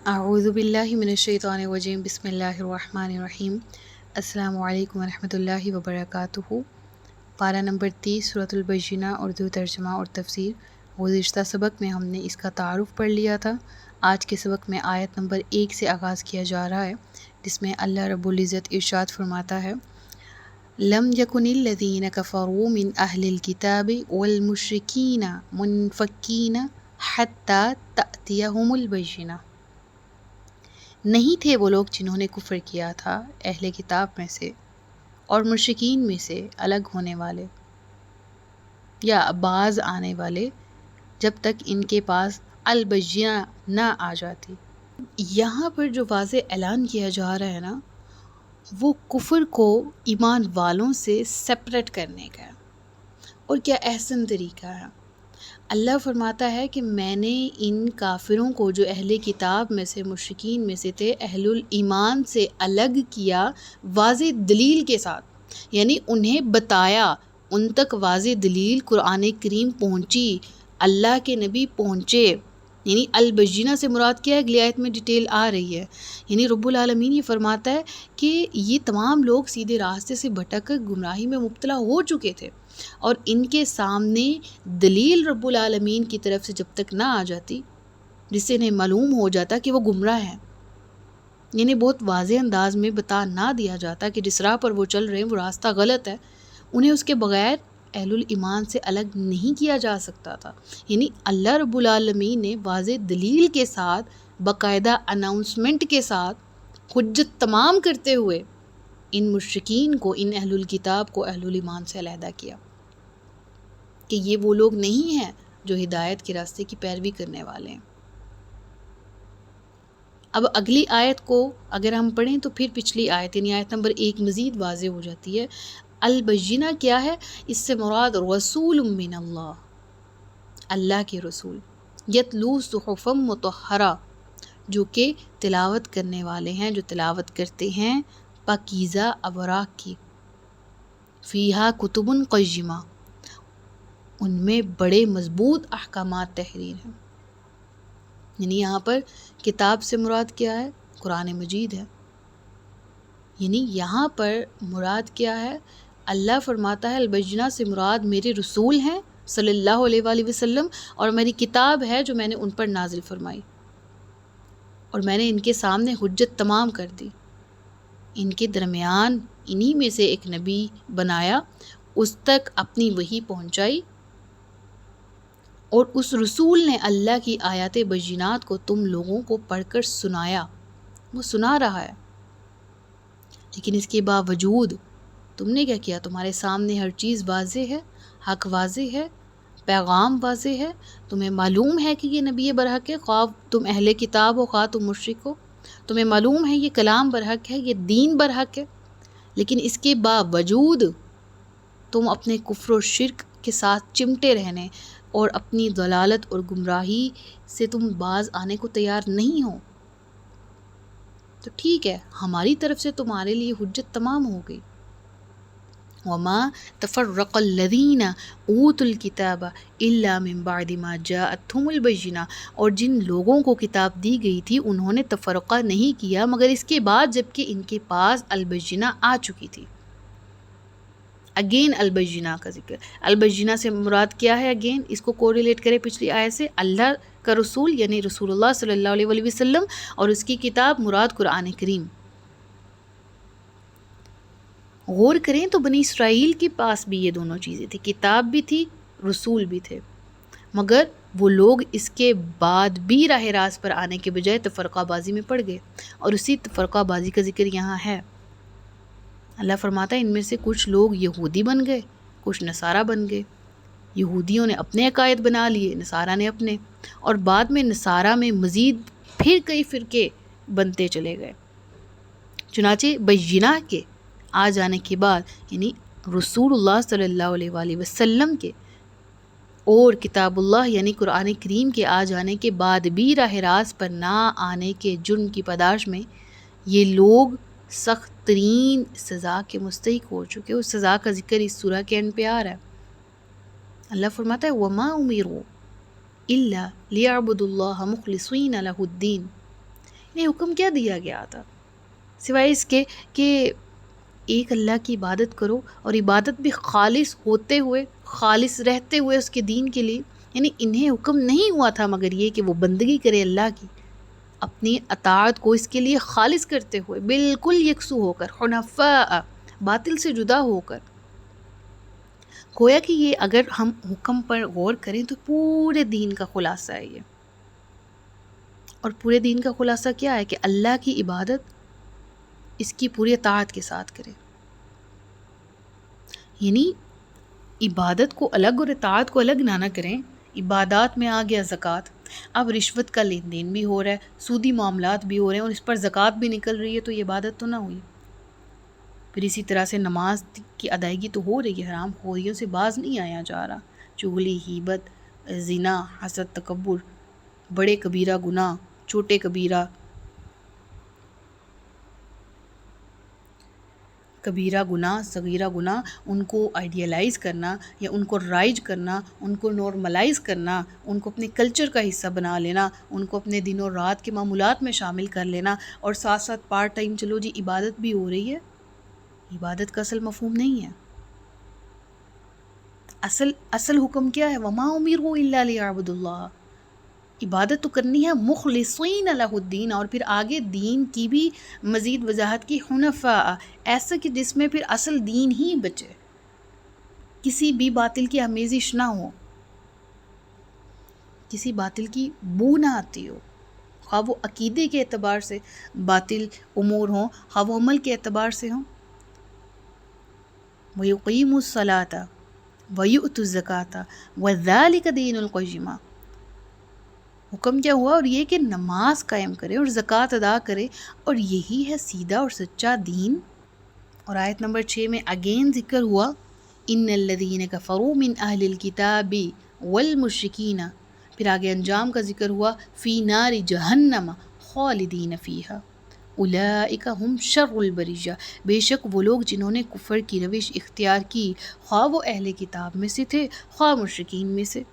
اعوذ باللہ من الشیطان الرجیم بسم اللہ الرحمن الرحیم السلام علیکم ورحمۃ اللہ وبرکاتہ۔ پارہ نمبر 30 سورۃ البینہ اردو ترجمہ اور تفسیر۔ گزشتہ سبق میں ہم نے اس کا تعارف پڑھ لیا تھا۔ آج کے سبق میں آیت نمبر 1 سے آغاز کیا جا رہا ہے، جس میں اللہ رب العزت ارشاد فرماتا ہے: لم یکن الذین کفروا من اہل الکتاب والمشرکین منفکین حتی تأتیہم البینہ۔ نہیں تھے وہ لوگ جنہوں نے کفر کیا تھا اہل کتاب میں سے اور مشرکین میں سے الگ ہونے والے یا باز آنے والے، جب تک ان کے پاس البینہ نہ آ جاتی۔ یہاں پر جو واضح اعلان کیا جا رہا ہے نا، وہ کفر کو ایمان والوں سے سپریٹ کرنے کا ہے۔ اور کیا احسن طریقہ ہے! اللہ فرماتا ہے کہ میں نے ان کافروں کو جو اہل کتاب میں سے مشرکین میں سے تھے اہل الایمان سے الگ کیا واضح دلیل کے ساتھ، یعنی انہیں بتایا، ان تک واضح دلیل قرآن کریم پہنچی، اللہ کے نبی پہنچے۔ یعنی البینہ سے مراد کیا ہے؟ اگلی آیت میں ڈیٹیل آ رہی ہے۔ یعنی رب العالمین یہ فرماتا ہے کہ یہ تمام لوگ سیدھے راستے سے بھٹک کر گمراہی میں مبتلا ہو چکے تھے، اور ان کے سامنے دلیل رب العالمین کی طرف سے جب تک نہ آ جاتی، جس سے انہیں معلوم ہو جاتا کہ وہ گمراہ ہیں، یعنی بہت واضح انداز میں بتا نہ دیا جاتا کہ جس راہ پر وہ چل رہے ہیں وہ راستہ غلط ہے، انہیں اس کے بغیر اہل الایمان سے الگ نہیں کیا جا سکتا تھا۔ یعنی اللہ رب العالمین نے واضح دلیل کے ساتھ، باقاعدہ اناؤنسمنٹ کے ساتھ، حجت تمام کرتے ہوئے ان مشرکین کو، ان اہل الکتاب کو اہل الایمان سے علیحدہ کیا کہ یہ وہ لوگ نہیں ہیں جو ہدایت کے راستے کی پیروی کرنے والے ہیں۔ اب اگلی آیت کو اگر ہم پڑھیں تو پھر پچھلی آیت یعنی آیت نمبر 1 مزید واضح ہو جاتی ہے۔ البینہ کیا ہے؟ اس سے مراد رسول من اللہ، اللہ کے رسول، یتلو صحفا مطہرہ، جو کہ تلاوت کرنے والے ہیں، جو تلاوت کرتے ہیں پاکیزہ اوراق کی، فیہا کتب قیمہ، ان میں بڑے مضبوط احکامات تحریر ہیں۔ یعنی یہاں پر کتاب سے مراد کیا ہے؟ قرآن مجید ہے۔ یعنی یہاں پر مراد کیا ہے؟ اللہ فرماتا ہے البینہ سے مراد میرے رسول ہیں صلی اللہ علیہ وآلہ وسلم، اور میری کتاب ہے جو میں نے ان پر نازل فرمائی، اور میں نے ان کے سامنے حجت تمام کر دی، ان کے درمیان انہی میں سے ایک نبی بنایا، اس تک اپنی وحی پہنچائی، اور اس رسول نے اللہ کی آیات بینات کو تم لوگوں کو پڑھ کر سنایا، وہ سنا رہا ہے۔ لیکن اس کے باوجود تم نے کیا کیا؟ تمہارے سامنے ہر چیز واضح ہے، حق واضح ہے، پیغام واضح ہے، تمہیں معلوم ہے کہ یہ نبی برحق ہے، خواہ تم اہل کتاب ہو خواہ تم مشرک ہو، تمہیں معلوم ہے یہ کلام برحق ہے، یہ دین برحق ہے، لیکن اس کے باوجود تم اپنے کفر و شرک کے ساتھ چمٹے رہنے اور اپنی ضلالت اور گمراہی سے تم باز آنے کو تیار نہیں ہو۔ تو ٹھیک ہے، ہماری طرف سے تمہارے لیے حجت تمام ہو گئی۔ وما تفرق الذین اوتوا الکتاب الا من بعد ما جاءتهم البینہ، اور جن لوگوں کو کتاب دی گئی تھی انہوں نے تفرقہ نہیں کیا مگر اس کے بعد جب کہ ان کے پاس البینہ آ چکی تھی۔ اگین البینہ کا ذکر، البینہ سے مراد کیا ہے؟ اگین اس کو کوریلیٹ کرے پچھلی آیت سے، اللہ کا رسول یعنی رسول اللہ صلی اللہ علیہ وآلہ وسلم، اور اس کی کتاب مراد قرآن کریم۔ غور کریں تو بنی اسرائیل کے پاس بھی یہ دونوں چیزیں تھی، کتاب بھی تھی، رسول بھی تھے، مگر وہ لوگ اس کے بعد بھی راہ راست پر آنے کے بجائے تفرقہ بازی میں پڑ گئے، اور اسی تفرقہ بازی کا ذکر یہاں ہے۔ اللہ فرماتا ہے ان میں سے کچھ لوگ یہودی بن گئے، کچھ نصارہ بن گئے۔ یہودیوں نے اپنے عقائد بنا لیے، نصارہ نے اپنے، اور بعد میں نصارہ میں مزید پھر کئی فرقے بنتے چلے گئے۔ چنانچہ بینہ کے آ جانے کے بعد، یعنی رسول اللہ صلی اللہ علیہ وآلہ وسلم کے اور کتاب اللہ یعنی قرآن کریم کے آ جانے کے بعد بھی راہ راست پر نہ آنے کے جرم کی پاداش میں یہ لوگ سخت ترین سزا کے مستحق ہو چکے۔ اس سزا کا ذکر اس سورہ کے اینڈ پہ آ رہا ہے۔ اللہ فرماتا ہے وَمَا أُمِرُوا إِلَّا لِيَعْبُدُوا اللَّهَ مُخْلِصِينَ لَهُ الدِّينَ، انہیں حکم کیا دیا گیا تھا سوائے اس کے کہ ایک اللہ کی عبادت کرو، اور عبادت بھی خالص ہوتے ہوئے، خالص رہتے ہوئے اس کے دین کے لیے. یعنی انہیں حکم نہیں ہوا تھا مگر یہ کہ وہ بندگی کرے اللہ کی، اپنی اطاعت کو اس کے لیے خالص کرتے ہوئے، بالکل یکسو ہو کر، حنفاء، باطل سے جدا ہو کر. گویا کہ یہ اگر ہم حکم پر غور کریں تو پورے دین کا خلاصہ ہے یہ. اور پورے دین کا خلاصہ کیا ہے کہ اللہ کی عبادت اس کی پوری اطاعت کے ساتھ کرے. یعنی عبادت کو الگ اور اطاعت کو الگ نہ کریں. عبادات میں آ گیا زکوٰۃ، اب رشوت کا لین دین بھی ہو رہا ہے، سودی معاملات بھی ہو رہے ہیں، اور اس پر زکوٰۃ بھی نکل رہی ہے، تو یہ عبادت تو نہ ہوئی. پھر اسی طرح سے نماز کی ادائیگی تو ہو رہی ہے، حرام خوریوں سے باز نہیں آیا جا رہا. چغلی، غیبت، زنا، حسد، تکبر، بڑے کبیرہ گناہ، چھوٹے کبیرہ گناہ، صغیرہ گناہ، ان کو آئیڈیالائز کرنا یا ان کو رائج کرنا، ان کو نارملائز کرنا، ان کو اپنے کلچر کا حصہ بنا لینا، ان کو اپنے دن اور رات کے معمولات میں شامل کر لینا، اور ساتھ ساتھ پارٹ ٹائم چلو جی عبادت بھی ہو رہی ہے. عبادت کا اصل مفہوم نہیں ہے. اصل حکم کیا ہے؟ وما امروا الا لیعبدوا اللہ. عبادت تو کرنی ہے مخلصین لہ الدین، اور پھر آگے دین کی بھی مزید وضاحت کی، حنفاء، ایسا کہ جس میں پھر اصل دین ہی بچے، کسی بھی باطل کی آمیزش نہ ہو، کسی باطل کی بو نہ آتی ہو، خواہ وہ عقیدے کے اعتبار سے باطل امور ہوں، خواہ وہ عمل کے اعتبار سے ہوں. وَيُقِيمُ الصَّلَاةَ وَيُؤْتُ الزَّكَاةَ وَذَلِكَ دِينُ الْقَيِّمَةِ. حکم کیا ہوا؟ اور یہ کہ نماز قائم کرے اور زکوٰۃ ادا کرے، اور یہی ہے سیدھا اور سچا دین. اور آیت نمبر 6 میں اگین ذکر ہوا، ان الذین کفروا من اہل الکتاب والمشرکین. پھر آگے انجام کا ذکر ہوا، فی نار جہنم خالدین فیہا اولئک ہم شر البریہ. بے شک وہ لوگ جنہوں نے کفر کی روش اختیار کی، خواہ وہ اہل کتاب میں سے تھے خواہ مشرکین میں سے،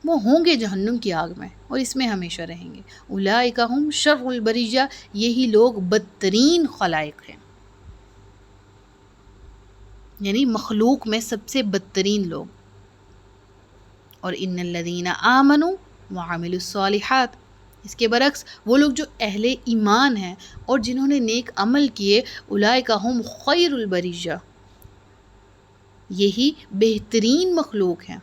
وہ ہوں گے جہنم کی آگ میں اور اس میں ہمیشہ رہیں گے. اولئک ہم شر البریہ، یہی لوگ بدترین خلائق ہیں، یعنی مخلوق میں سب سے بدترین لوگ. اور ان الذین آمنوا وعملوا الصالحات، اس کے برعکس وہ لوگ جو اہل ایمان ہیں اور جنہوں نے نیک عمل کیے، اولئک ہم خیر البریہ، یہی بہترین مخلوق ہیں.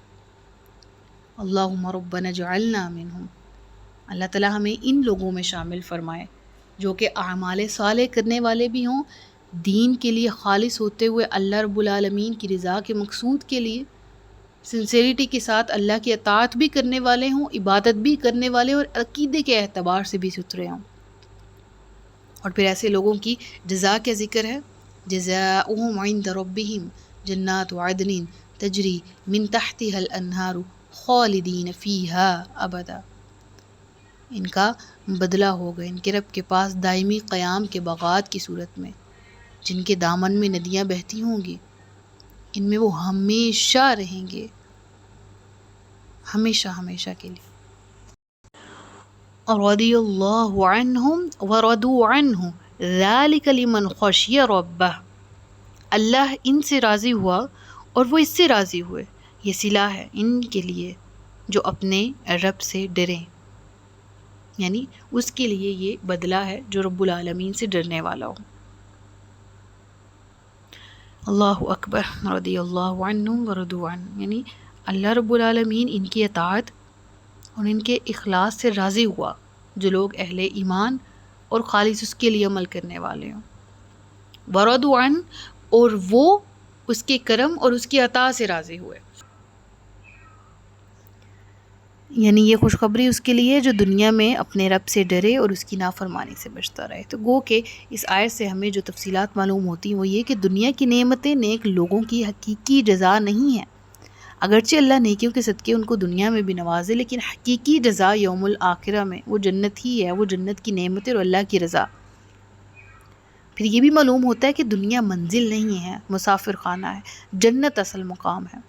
اللہم ربنا اجعلنا منہم. اللہ تعالیٰ ہمیں ان لوگوں میں شامل فرمائے جو کہ اعمال صالح کرنے والے بھی ہوں، دین کے لیے خالص ہوتے ہوئے اللہ رب العالمین کی رضا کے مقصود کے لیے سنسیریٹی کے ساتھ اللہ کی اطاعت بھی کرنے والے ہوں، عبادت بھی کرنے والے، اور عقیدے کے اعتبار سے بھی ستھرے ہوں. اور پھر ایسے لوگوں کی جزا کا ذکر ہے، جزاؤہم عند ربہم جنات عدن تجری من تحتها الانہار خالدین فیہا ابدا. ان کا بدلہ ہوگا ان کے رب کے پاس دائمی قیام کے باغات کی صورت میں، جن کے دامن میں ندیاں بہتی ہوں گی، ان میں وہ ہمیشہ رہیں گے، ہمیشہ ہمیشہ کے لیے. رضی اللہ عنہم ورضوا عنہ ذلک لمن خشی ربہ. اللہ ان سے راضی ہوا اور وہ اس سے راضی ہوئے، یہ صلہ ہے ان کے لیے جو اپنے رب سے ڈریں. یعنی اس کے لیے یہ بدلہ ہے جو رب العالمین سے ڈرنے والا ہو. اللہ اکبر. رضی اللہ عنہم ورضوا عنہ، یعنی اللہ رب العالمین ان کی اطاعت اور ان کے اخلاص سے راضی ہوا جو لوگ اہل ایمان اور خالص اس کے لیے عمل کرنے والے ہوں. ورضوا عنہ، اور وہ اس کے کرم اور اس کی عطا سے راضی ہوئے. یعنی یہ خوشخبری اس کے لیے جو دنیا میں اپنے رب سے ڈرے اور اس کی نافرمانی سے بچتا رہے. تو گو کہ اس آیت سے ہمیں جو تفصیلات معلوم ہوتی ہیں وہ یہ کہ دنیا کی نعمتیں نیک لوگوں کی حقیقی جزا نہیں ہیں. اگرچہ اللہ نیکیوں کے صدقے ان کو دنیا میں بھی نوازے، لیکن حقیقی جزا یوم الآخرہ میں وہ جنت ہی ہے، وہ جنت کی نعمتیں اور اللہ کی رضا. پھر یہ بھی معلوم ہوتا ہے کہ دنیا منزل نہیں ہے، مسافر خانہ ہے، جنت اصل مقام ہے.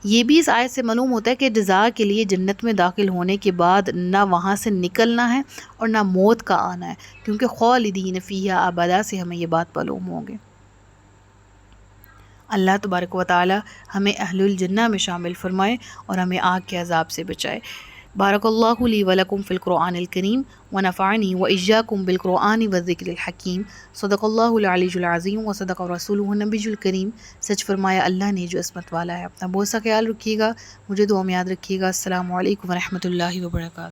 یہ بھی اس آیت سے معلوم ہوتا ہے کہ جزا کے لیے جنت میں داخل ہونے کے بعد نہ وہاں سے نکلنا ہے اور نہ موت کا آنا ہے، کیونکہ خالدین فیہا ابدا سے ہمیں یہ بات معلوم ہوگی۔ اللہ تبارک و تعالی ہمیں اہل الجنہ میں شامل فرمائے اور ہمیں آگ کے عذاب سے بچائے۔ بارک اللہ لی ولکم فی القرآن الکریم ونفعنی وإیاکم بالقرآن والذکر الحکیم۔ صدق اللہ العلی العظیم وصدق رسولہ النبی الکریم۔ سچ فرمایا اللہ نے جو عصمت والا ہے۔ اپنا بہت سا خیال رکھیے گا، مجھے دعا میں یاد رکھیے گا۔ السلام علیکم ورحمۃ اللہ وبرکاتہ۔